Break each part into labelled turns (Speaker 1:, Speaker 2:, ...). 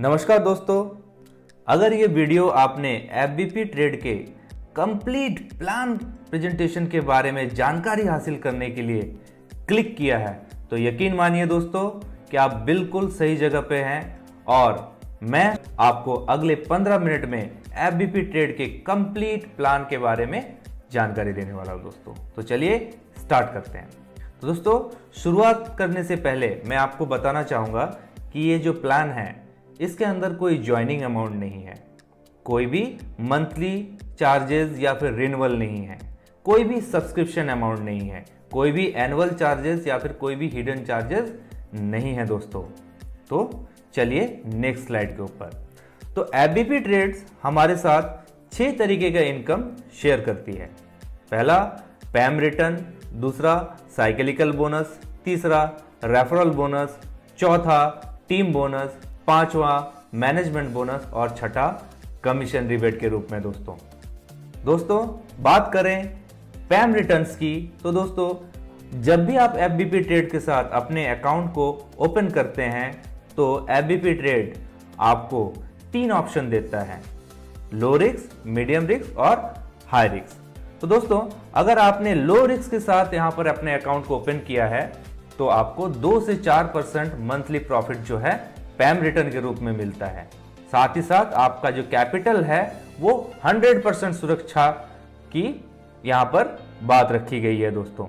Speaker 1: नमस्कार दोस्तों, अगर ये वीडियो आपने एफबीपी ट्रेड के कंप्लीट प्लान प्रेजेंटेशन के बारे में जानकारी हासिल करने के लिए क्लिक किया है तो यकीन मानिए दोस्तों कि आप बिल्कुल सही जगह पे हैं और मैं आपको अगले 15 मिनट में एफबीपी ट्रेड के कंप्लीट प्लान के बारे में जानकारी देने वाला हूं दोस्तों। तो चलिए स्टार्ट करते हैं। तो दोस्तों, शुरुआत करने से पहले मैं आपको बताना चाहूँगा कि ये जो प्लान है इसके अंदर कोई ज्वाइनिंग अमाउंट नहीं है, कोई भी मंथली चार्जेस या फिर रिन्यूअल नहीं है, कोई भी सब्सक्रिप्शन अमाउंट नहीं है, कोई भी एनुअल चार्जेस या फिर कोई भी हिडन चार्जेस नहीं है दोस्तों। तो चलिए नेक्स्ट स्लाइड के ऊपर। तो एफबीपी ट्रेड्स हमारे साथ 6 तरीके का इनकम शेयर करती है। पहला पैम रिटर्न, दूसरा साइक्लिकल बोनस, तीसरा रेफरल बोनस, चौथा टीम बोनस, पांचवा मैनेजमेंट बोनस और छठा कमीशन रिबेट के रूप में दोस्तों बात करें पैम रिटर्न्स की तो दोस्तों जब भी आप एफबीपी ट्रेड के साथ अपने अकाउंट को ओपन करते हैं तो एफबीपी ट्रेड आपको 3 ऑप्शन देता है, लो रिस्क, मीडियम रिस्क और हाई रिस्क। तो दोस्तों अगर आपने लो रिस्क के साथ यहां पर अपने अकाउंट को ओपन किया है तो आपको 2 से 4% मंथली प्रॉफिट जो है पैम रिटर्न के रूप में मिलता है। साथ ही साथ आपका जो कैपिटल है वो 100% सुरक्षा की यहां पर बात रखी गई है दोस्तों।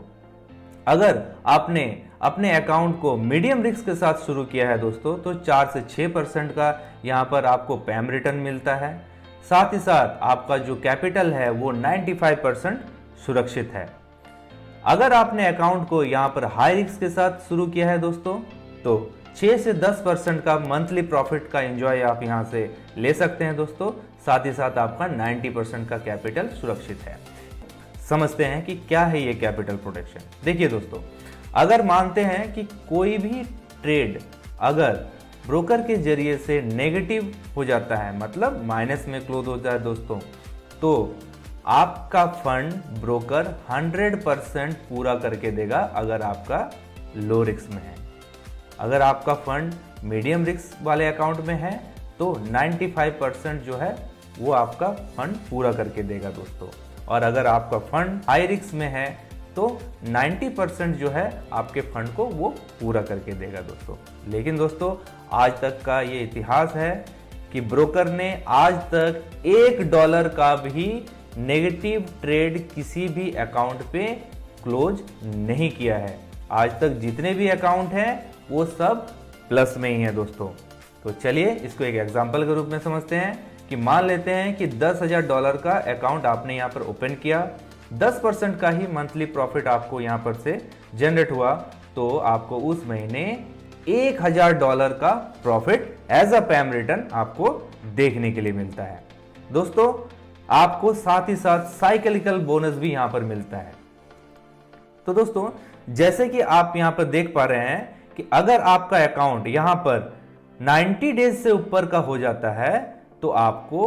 Speaker 1: अगर आपने अपने अकाउंट को मीडियम रिस्क के साथ शुरू किया है दोस्तों तो 4 से 6% का यहां पर आपको पैम रिटर्न मिलता है। साथ ही साथ आपका जो कैपिटल है वो 95% सुरक्षित है। अगर आपने अकाउंट को यहां पर हाई रिस्क के साथ शुरू किया है दोस्तों तो 6 से 10% का मंथली प्रॉफिट का एंजॉय आप यहां से ले सकते हैं दोस्तों। साथ ही साथ आपका 90% का कैपिटल सुरक्षित है। समझते हैं कि क्या है ये कैपिटल प्रोटेक्शन। देखिए दोस्तों, अगर मानते हैं कि कोई भी ट्रेड अगर ब्रोकर के जरिए से नेगेटिव हो जाता है, मतलब माइनस में क्लोज हो जाए दोस्तों, तो आपका फंड ब्रोकर 100% पूरा करके देगा अगर आपका लो रिस्क में है। अगर आपका फंड मीडियम रिस्क वाले अकाउंट में है तो 95% जो है वो आपका फंड पूरा करके देगा दोस्तों। और अगर आपका फंड हाई रिस्क में है तो 90% जो है आपके फंड को वो पूरा करके देगा दोस्तों। लेकिन दोस्तों आज तक का ये इतिहास है कि ब्रोकर ने आज तक $1 का भी नेगेटिव ट्रेड किसी भी अकाउंट पे क्लोज नहीं किया है। आज तक जितने भी अकाउंट हैं वो सब प्लस में ही है दोस्तों। तो चलिए इसको एक एग्जांपल के रूप में समझते हैं कि मान लेते हैं कि $10,000 का अकाउंट आपने यहाँ पर ओपन किया, 10% का ही मंथली प्रॉफिट आपको यहाँ पर से जनरेट हुआ तो आपको उस महीने $1,000 का profit as a PAMM return आपको देखने के लिए मिलता है दोस्तों। आपको साथ ही साथ साइक्लिकल बोनस भी यहां पर मिलता है। तो दोस्तों जैसे कि आप यहां पर देख पा रहे हैं कि अगर आपका अकाउंट यहां पर 90 डेज से ऊपर का हो जाता है तो आपको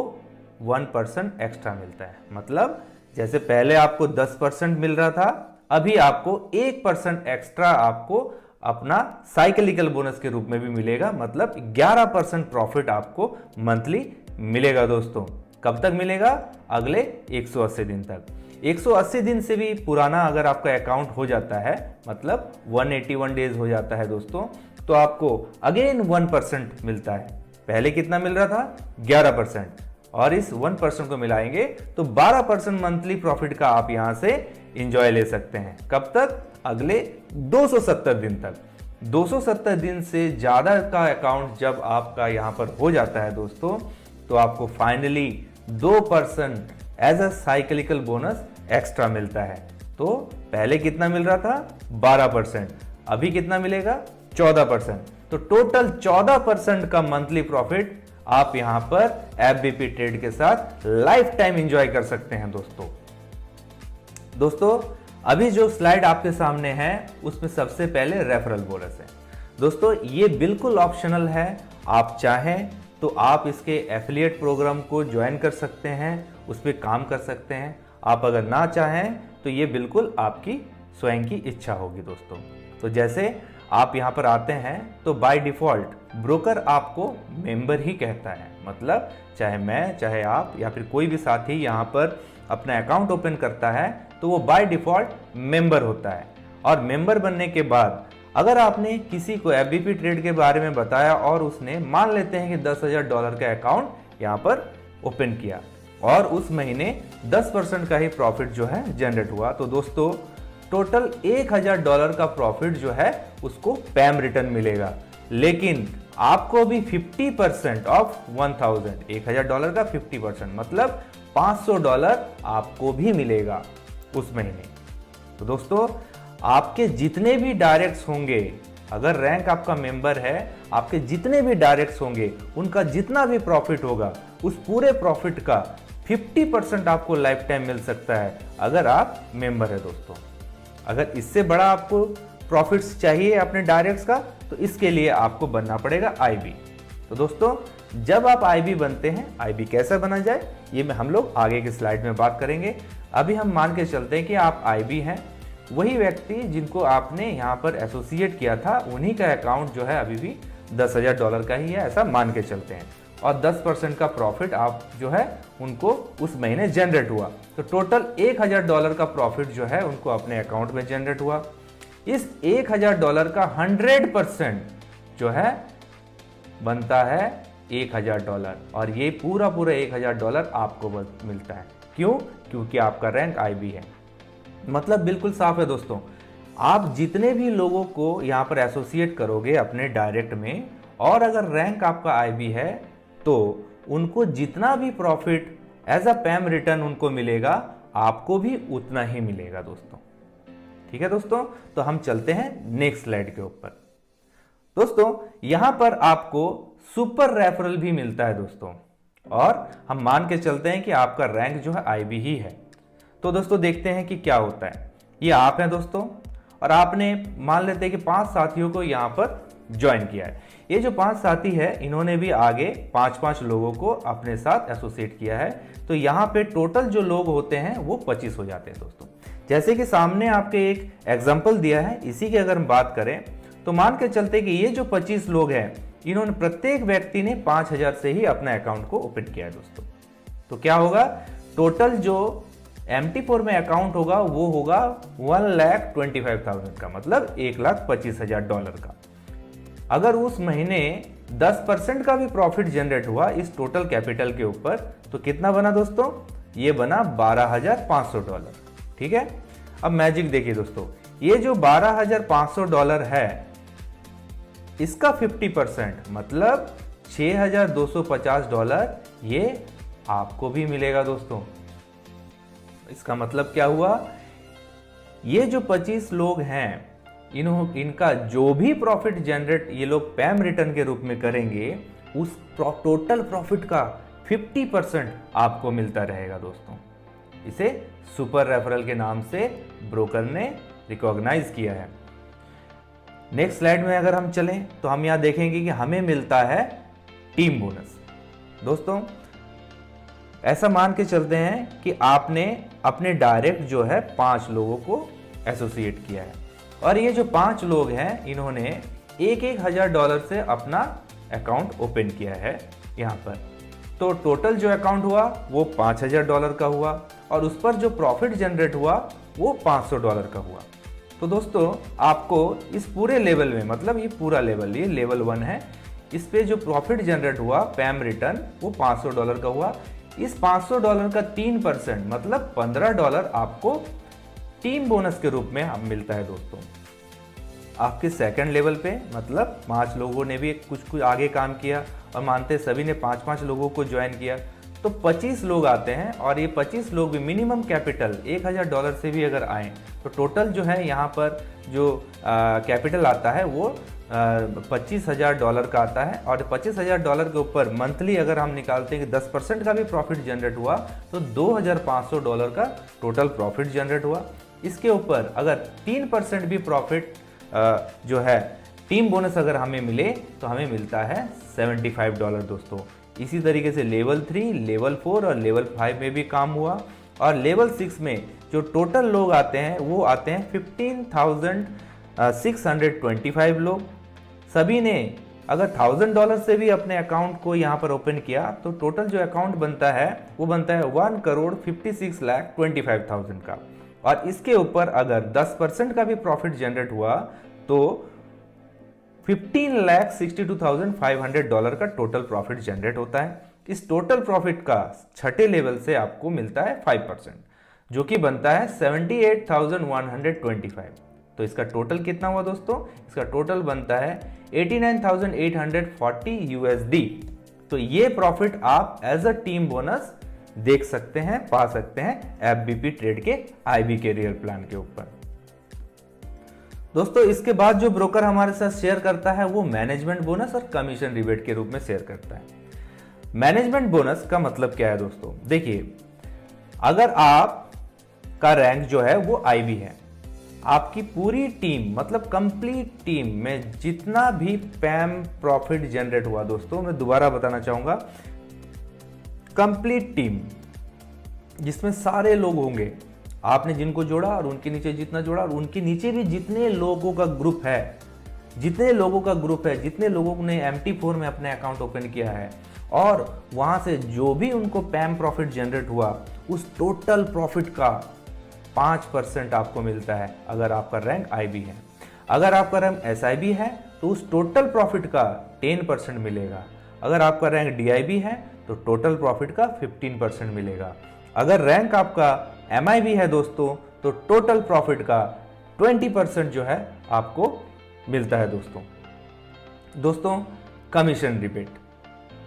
Speaker 1: 1% एक्स्ट्रा मिलता है। मतलब जैसे पहले आपको 10% मिल रहा था, अभी आपको 1% एक्स्ट्रा आपको अपना साइक्लिकल बोनस के रूप में भी मिलेगा। मतलब 11% प्रॉफिट आपको मंथली मिलेगा दोस्तों। कब तक मिलेगा? अगले 180 दिन तक। 180 दिन से भी पुराना अगर आपका अकाउंट हो जाता है, मतलब 181 डेज हो जाता है दोस्तों, तो आपको अगेन 1% मिलता है। पहले कितना मिल रहा था? 11%, और इस 1% को मिलाएंगे तो 12% मंथली प्रॉफिट का आप यहां से एंजॉय ले सकते हैं। कब तक? अगले 270 दिन तक। 270 दिन से ज्यादा का अकाउंट जब आपका यहां पर हो जाता है दोस्तों तो आपको finally 2% as a cyclical bonus extra मिलता है। तो पहले कितना मिल रहा था? 12%, अभी कितना मिलेगा? 14%। तो टोटल 14% का मंथली प्रॉफिट आप यहां पर एफबीपी ट्रेड के साथ लाइफ टाइम एंजॉय कर सकते हैं दोस्तों अभी जो स्लाइड आपके सामने है उसमें सबसे पहले रेफरल बोनस है दोस्तों। ये बिल्कुल ऑप्शनल है, आप चाहें तो आप इसके एफिलिएट प्रोग्राम को ज्वाइन कर सकते हैं, उस पर काम कर सकते हैं। आप अगर ना चाहें तो ये बिल्कुल आपकी स्वयं की इच्छा होगी दोस्तों। तो जैसे आप यहाँ पर आते हैं तो बाय डिफ़ॉल्ट ब्रोकर आपको मेंबर ही कहता है। मतलब चाहे मैं, चाहे आप या फिर कोई भी साथी यहाँ पर अपना अकाउंट ओपन करता है तो वो बाय डिफ़ॉल्ट मेंबर होता है। और मेंबर बनने के बाद अगर आपने किसी को एफबीपी ट्रेड के बारे में बताया और उसने मान लेते हैं कि $10,000 का अकाउंट यहाँ पर ओपन किया और उस महीने 10% का ही प्रॉफिट जो है जनरेट हुआ, तो दोस्तों टोटल $1,000 का प्रॉफिट जो है उसको पैम रिटर्न मिलेगा। लेकिन आपको भी 50% ऑफ 1000, $1,000 का 50% मतलब $500 आपको भी मिलेगा उस महीने। तो दोस्तों आपके जितने भी डायरेक्ट्स होंगे, अगर रैंक आपका मेंबर है, आपके जितने भी डायरेक्ट्स होंगे उनका जितना भी प्रॉफिट होगा उस पूरे प्रॉफिट का 50% आपको लाइफ टाइम मिल सकता है अगर आप मेंबर है दोस्तों। अगर इससे बड़ा आपको प्रॉफिट्स चाहिए अपने डायरेक्ट्स का तो इसके लिए आपको बनना पड़ेगा आईबी। तो दोस्तों जब आप आईबी बनते हैं, आईबी कैसे बना जाए ये हम लोग आगे की स्लाइड में बात करेंगे। अभी हम मान के चलते हैं कि आप आईबी हैं, वही व्यक्ति जिनको आपने यहाँ पर एसोसिएट किया था उन्हीं का अकाउंट जो है अभी भी $10,000 का ही है, ऐसा मान के चलते हैं। और 10% का प्रॉफिट आप जो है उनको उस महीने जनरेट हुआ, तो टोटल $1,000 का प्रॉफिट जो है उनको अपने अकाउंट में जनरेट हुआ। इस $1,000 का 100% जो है बनता है $1,000 और ये पूरा $1,000 आपको मिलता है। क्यों? क्योंकि आपका रैंक आईबी है। मतलब बिल्कुल साफ है दोस्तों, आप जितने भी लोगों को यहाँ पर एसोसिएट करोगे अपने डायरेक्ट में और अगर रैंक आपका आईबी है तो उनको जितना भी profit as a PAMM return उनको मिलेगा, आपको भी उतना ही मिलेगा दोस्तों। ठीक है दोस्तों, तो हम चलते हैं नेक्स्ट स्लाइड के ऊपर। दोस्तों यहां पर आपको सुपर रेफरल भी मिलता है दोस्तों, और हम मान के चलते हैं कि आपका रैंक जो है आईबी ही है। तो दोस्तों देखते हैं कि क्या होता है। ये आप हैं दोस्तों और आपने मान लेते हैं कि 5 साथियों को यहाँ पर ज्वाइन किया है। ये जो 5 साथी है इन्होंने भी आगे 5-5 लोगों को अपने साथ एसोसिएट किया है, तो यहाँ पे टोटल जो लोग होते हैं वो 25 हो जाते हैं दोस्तों। जैसे कि सामने आपके एक एग्जाम्पल दिया है, इसी की अगर हम बात करें तो मान के चलते कि ये जो 25 लोग हैं इन्होंने प्रत्येक व्यक्ति ने 5,000 से ही अपना अकाउंट को ओपन किया है दोस्तों। तो क्या होगा, टोटल जो MT4 में अकाउंट होगा वो होगा 1,25,000 का, मतलब $1,25,000 का। अगर उस महीने 10% का भी प्रॉफिट जनरेट हुआ इस टोटल कैपिटल के ऊपर तो कितना बना दोस्तों, ये बना $12,500। ठीक है, अब मैजिक देखिए दोस्तों, ये जो $12,500 है इसका 50% मतलब $6,250 ये आपको भी मिलेगा दोस्तों। इसका मतलब क्या हुआ, ये जो 25 लोग हैं इनका जो भी प्रॉफिट जनरेट ये लोग पैम रिटर्न के रूप में करेंगे उस टोटल प्रॉफिट का 50% आपको मिलता रहेगा दोस्तों। इसे सुपर रेफरल के नाम से ब्रोकर ने रिकॉग्नाइज किया है। नेक्स्ट स्लाइड में अगर हम चलें तो हम यहां देखेंगे कि हमें मिलता है टीम बोनस। दोस्तों ऐसा मान के चलते हैं कि आपने अपने डायरेक्ट जो है 5 लोगों को एसोसिएट किया है और ये जो 5 लोग हैं इन्होंने $1,000 से अपना अकाउंट ओपन किया है यहाँ पर। तो टोटल जो अकाउंट हुआ वो $5,000 का हुआ और उस पर जो प्रॉफिट जनरेट हुआ वो $500 का हुआ। तो दोस्तों आपको इस पूरे लेवल में, मतलब ये पूरा लेवल, ये लेवल 1 है, इस पे जो प्रॉफिट जनरेट हुआ पैम रिटर्न वो $500 का हुआ। इस $500 का 3% मतलब $15 आपको टीम बोनस के रूप में अब मिलता है दोस्तों। आपके सेकंड लेवल पे, मतलब 5 लोगों ने भी कुछ आगे काम किया और मानते सभी ने 5-5 लोगों को ज्वाइन किया तो 25 लोग आते हैं और ये 25 लोग भी मिनिमम कैपिटल $1,000 से भी अगर आए तो टोटल जो है यहाँ पर जो कैपिटल आता है वो $25,000 का आता है। और $25,000 के ऊपर मंथली अगर हम निकालते हैं कि 10% का भी प्रॉफिट जनरेट हुआ तो $2,500 का टोटल प्रॉफिट जनरेट हुआ। इसके ऊपर अगर 3% भी प्रॉफिट जो है टीम बोनस अगर हमें मिले तो हमें मिलता है $75 दोस्तों। इसी तरीके से लेवल 3, लेवल 4 और लेवल 5 में भी काम हुआ और लेवल 6 में जो टोटल लोग आते हैं वो आते हैं 625 लोग, सभी ने अगर $1000 से भी अपने अकाउंट को यहाँ पर ओपन किया तो टोटल जो अकाउंट बनता है वो बनता है 1,56,25,000 का। और इसके ऊपर अगर 10% का भी प्रॉफिट जनरेट हुआ तो $15,62,500 का टोटल प्रॉफिट जनरेट होता है। इस टोटल प्रॉफिट का छठे लेवल से आपको मिलता है 5%, जो कि बनता है 78,125। तो इसका टोटल कितना हुआ दोस्तों? इसका टोटल बनता है 89,840 USD। तो ये प्रॉफिट आप एज अ टीम बोनस देख सकते हैं, पा सकते हैं एफबीपी ट्रेड के आईबी कैरियर प्लान के ऊपर। दोस्तों इसके बाद जो ब्रोकर हमारे साथ शेयर करता है वो मैनेजमेंट बोनस और कमीशन रिबेट के रूप में शेयर करता है। मैनेजमेंट बोनस का मतलब क्या है दोस्तों? देखिए, अगर आप का रैंक जो है वो आईबी है, आपकी पूरी टीम मतलब कंप्लीट टीम में जितना भी पैम प्रॉफिट जनरेट हुआ, दोस्तों मैं दोबारा बताना चाहूंगा, कंप्लीट टीम जिसमें सारे लोग होंगे, आपने जिनको जोड़ा और उनके नीचे जितना जोड़ा और उनके नीचे भी जितने लोगों का ग्रुप है, जितने लोगों ने MT4 में अपने अकाउंट ओपन किया है और वहां से जो भी उनको पैम प्रॉफिट जनरेट हुआ उस टोटल प्रॉफिट का 5% आपको मिलता है अगर आपका रैंक आईबी है। अगर आपका रैंक एसआईबी है तो उस टोटल प्रॉफिट का 10% मिलेगा। अगर आपका रैंक डीआईबी है तो टोटल प्रॉफिट का 15% मिलेगा। अगर रैंक आपका एमआईबी है दोस्तों तो टोटल प्रॉफिट का 20% जो है आपको मिलता है दोस्तों कमीशन रिबेट।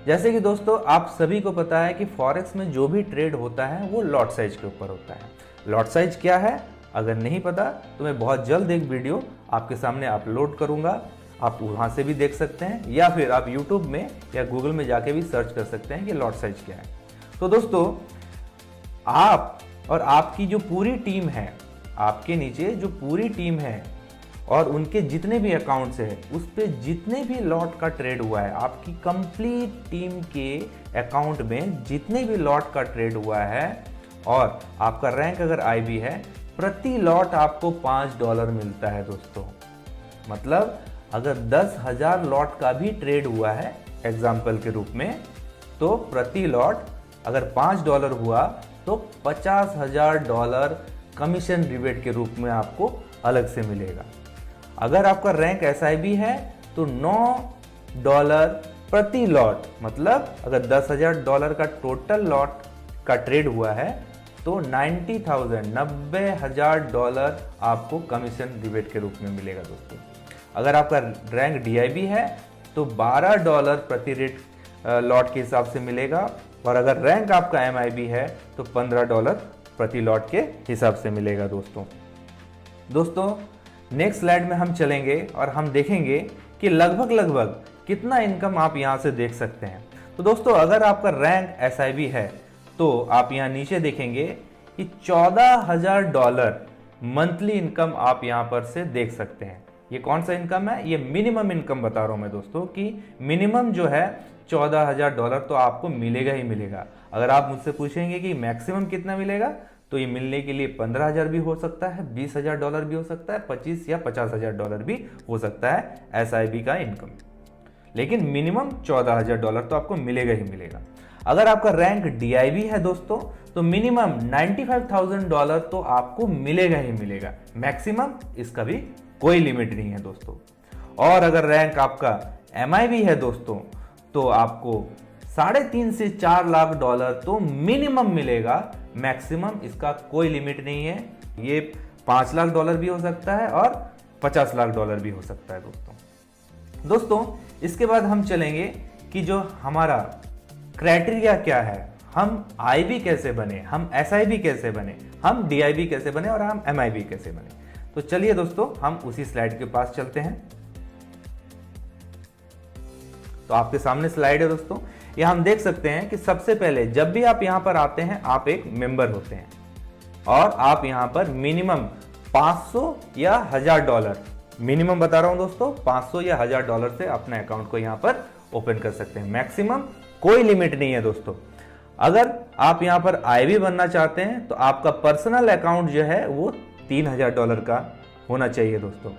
Speaker 1: जैसे कि दोस्तों आप सभी को पता है कि फॉरेक्स में जो भी ट्रेड होता है वो लॉट साइज के ऊपर होता है। लॉट साइज क्या है अगर नहीं पता तो मैं बहुत जल्द एक वीडियो आपके सामने अपलोड करूंगा, आप वहां से भी देख सकते हैं या फिर आप यूट्यूब में या गूगल में जाके भी सर्च कर सकते हैं कि लॉट साइज क्या है। तो दोस्तों आप और आपकी जो पूरी टीम है, आपके नीचे जो पूरी टीम है और उनके जितने भी अकाउंट्स है उस पे जितने भी लॉट का ट्रेड हुआ है, आपकी कंप्लीट टीम के अकाउंट में जितने भी लॉट का ट्रेड हुआ है और आपका रैंक अगर आईबी है, प्रति लॉट आपको $5 मिलता है दोस्तों। मतलब अगर 10,000 लॉट का भी ट्रेड हुआ है एग्जाम्पल के रूप में, तो प्रति लॉट अगर $5 हुआ तो $50,000 कमीशन रिबेट के रूप में आपको अलग से मिलेगा। अगर आपका रैंक एसआईबी है तो $9 प्रति लॉट, मतलब अगर $10,000 का टोटल लॉट का ट्रेड हुआ है तो $90,000 आपको कमीशन रिबेट के रूप में मिलेगा दोस्तों। अगर आपका रैंक डीआईबी है तो $12 प्रति रेट लॉट के हिसाब से मिलेगा और अगर रैंक आपका एमआईबी है तो $15 प्रति लॉट के हिसाब से मिलेगा दोस्तों नेक्स्ट स्लाइड में हम चलेंगे और हम देखेंगे कि लगभग कितना इनकम आप यहां से देख सकते हैं। तो दोस्तों अगर आपका रैंक एसआईबी है तो आप यहां नीचे देखेंगे कि $14,000 मंथली इनकम आप यहां पर से देख सकते हैं। ये कौन सा इनकम है? ये मिनिमम इनकम बता रहा हूं मैं दोस्तों कि मिनिमम जो है $14,000 तो आपको मिलेगा ही मिलेगा। अगर आप मुझसे पूछेंगे कि मैक्सिमम कितना मिलेगा तो ये मिलने के लिए $15,000 भी हो सकता है, $20,000 भी हो सकता है, 25 या $50,000 भी हो सकता है एसआईबी का इनकम, लेकिन मिनिमम $14,000 तो आपको मिलेगा ही मिलेगा। अगर आपका रैंक डीआईबी है दोस्तों तो मिनिमम $95,000 तो आपको मिलेगा ही मिलेगा, मैक्सिमम इसका भी कोई लिमिट नहीं है दोस्तों। और अगर रैंक आपका एमआईबी है दोस्तों तो आपको $3.5 से $4 लाख तो मिनिमम मिलेगा, मैक्सिमम इसका कोई लिमिट नहीं है। ये $5 लाख भी हो सकता है और $50 लाख भी हो सकता है दोस्तों इसके बाद हम चलेंगे कि जो हमारा क्राइटेरिया क्या है, हम आईबी कैसे बने, हम एसआईबी कैसे बने, हम डीआईबी कैसे बने और हम एमआईबी कैसे बने। तो चलिए दोस्तों हम उसी स्लाइड के पास चलते हैं। तो आपके सामने स्लाइड है दोस्तों, ये हम देख सकते हैं कि सबसे पहले जब भी आप यहां पर आते हैं आप एक मेंबर होते हैं और आप यहां पर मिनिमम 500 या $1,000, मिनिमम बता रहा हूं दोस्तों, 500 या $1,000 से अपने अकाउंट को यहां पर ओपन कर सकते हैं, मैक्सिमम कोई लिमिट नहीं है दोस्तों। अगर आप यहां पर आईबी बनना चाहते हैं तो आपका पर्सनल अकाउंट जो है वो $3,000 का होना चाहिए दोस्तों।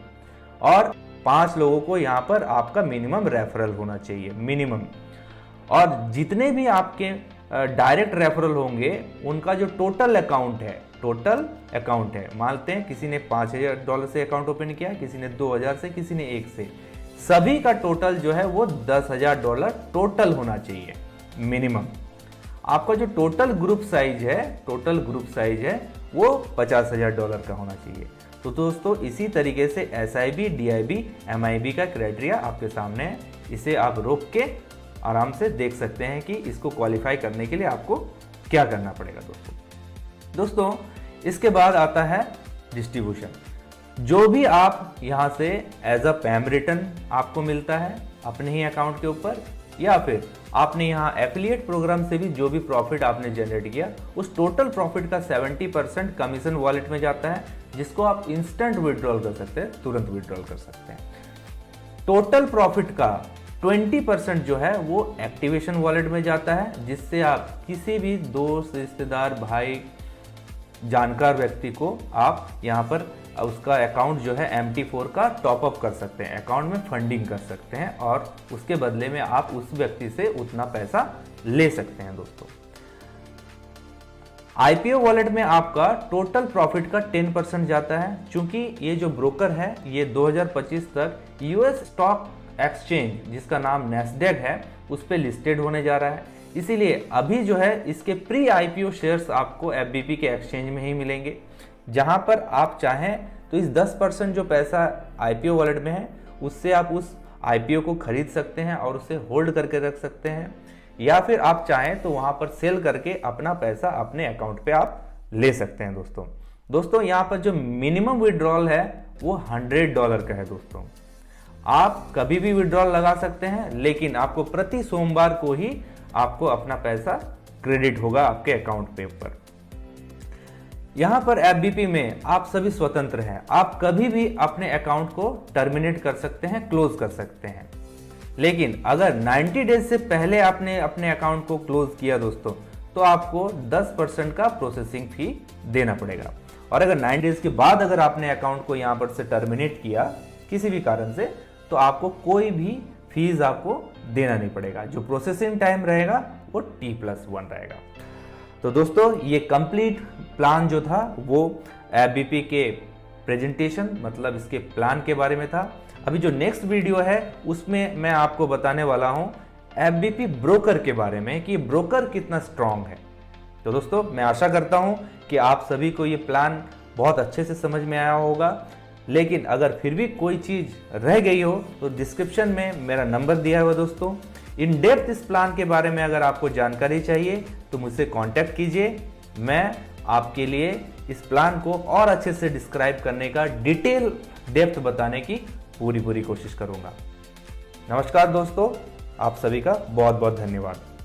Speaker 1: और 5 लोगों को यहाँ पर आपका मिनिमम रेफरल होना चाहिए, मिनिमम। और जितने भी आपके डायरेक्ट रेफरल होंगे उनका जो टोटल अकाउंट है, मानते हैं किसी ने $5,000 से अकाउंट ओपन किया, किसी ने 2,000 से, किसी ने 1 से, सभी का टोटल जो है वो $10,000 टोटल होना चाहिए मिनिमम। आपका जो टोटल ग्रुप साइज है वो $50,000 का होना चाहिए। तो दोस्तों इसी तरीके से SIB, DIB, MIB का क्राइटेरिया आपके सामने है। इसे आप रोक के आराम से देख सकते हैं कि इसको क्वालिफाई करने के लिए आपको क्या करना पड़ेगा दोस्तों। इसके बाद आता है डिस्ट्रीब्यूशन। जो भी आप यहाँ से एज अ पैम रिटर्न आपको मिलता है अपने ही अकाउंट के ऊपर, या फिर आपने यहाँ एफिलिएट प्रोग्राम से भी जो भी प्रॉफिट आपने जनरेट किया, उस टोटल प्रॉफिट का 70% कमीशन वॉलेट में जाता है, जिसको आप इंस्टेंट विड्रॉल कर सकते हैं, तुरंत विड्रॉल कर सकते हैं। टोटल प्रॉफिट का 20% जो है वो एक्टिवेशन वॉलेट में जाता है, जिससे आप किसी भी दोस्त, रिश्तेदार, भाई, जानकार व्यक्ति को आप यहाँ पर उसका अकाउंट जो है MT4 का टॉपअप कर सकते हैं, अकाउंट में फंडिंग कर सकते हैं और उसके बदले में आप उस व्यक्ति से उतना पैसा ले सकते हैं दोस्तों। IPO वॉलेट में आपका टोटल प्रॉफिट का 10% जाता है। चूंकि ये जो ब्रोकर है ये 2025 तक US स्टॉक एक्सचेंज, जिसका नाम नैस्डैक है, उस पर लिस्टेड होने जा रहा है, इसीलिए अभी जो है इसके प्री IPO शेयर्स आपको FBP के एक्सचेंज में ही मिलेंगे, जहां पर आप चाहें तो इस 10% जो पैसा IPO वॉलेट में है उससे आप उस IPO को खरीद सकते हैं और उसे होल्ड करके रख सकते हैं, या फिर आप चाहें तो वहां पर सेल करके अपना पैसा अपने अकाउंट पे आप ले सकते हैं दोस्तों यहाँ पर जो मिनिमम विड्रॉल है वो $100 का है दोस्तों। आप कभी भी विड्रॉल लगा सकते हैं, लेकिन आपको प्रति सोमवार को ही आपको अपना पैसा क्रेडिट होगा आपके अकाउंट पे ऊपर। यहां पर FBP में आप सभी स्वतंत्र हैं, आप कभी भी अपने अकाउंट को टर्मिनेट कर सकते हैं, क्लोज कर सकते हैं। लेकिन अगर 90 डेज से पहले आपने अपने अकाउंट को क्लोज किया दोस्तों, तो आपको 10% का प्रोसेसिंग फी देना पड़ेगा। और अगर 90 डेज के बाद अगर आपने अकाउंट को यहां पर से टर्मिनेट किया किसी भी कारण से, तो आपको कोई भी फीस आपको देना नहीं पड़ेगा। जो प्रोसेसिंग टाइम रहेगा वो T+1 रहेगा। तो दोस्तों ये कंप्लीट प्लान जो था वो FBP के प्रेजेंटेशन, मतलब इसके प्लान के बारे में था। अभी जो नेक्स्ट वीडियो है उसमें मैं आपको बताने वाला हूं FBP ब्रोकर के बारे में, कि ब्रोकर कितना स्ट्रांग है। तो दोस्तों मैं आशा करता हूं कि आप सभी को ये प्लान बहुत अच्छे से समझ में आया होगा। लेकिन अगर फिर भी कोई चीज रह गई हो तो डिस्क्रिप्शन में मेरा नंबर दिया हुआ दोस्तों। इन डेप्थ इस प्लान के बारे में अगर आपको जानकारी चाहिए तो मुझसे कांटेक्ट कीजिए। मैं आपके लिए इस प्लान को और अच्छे से डिस्क्राइब करने का, डिटेल डेप्थ बताने की पूरी कोशिश करूंगा। नमस्कार दोस्तों, आप सभी का बहुत बहुत धन्यवाद।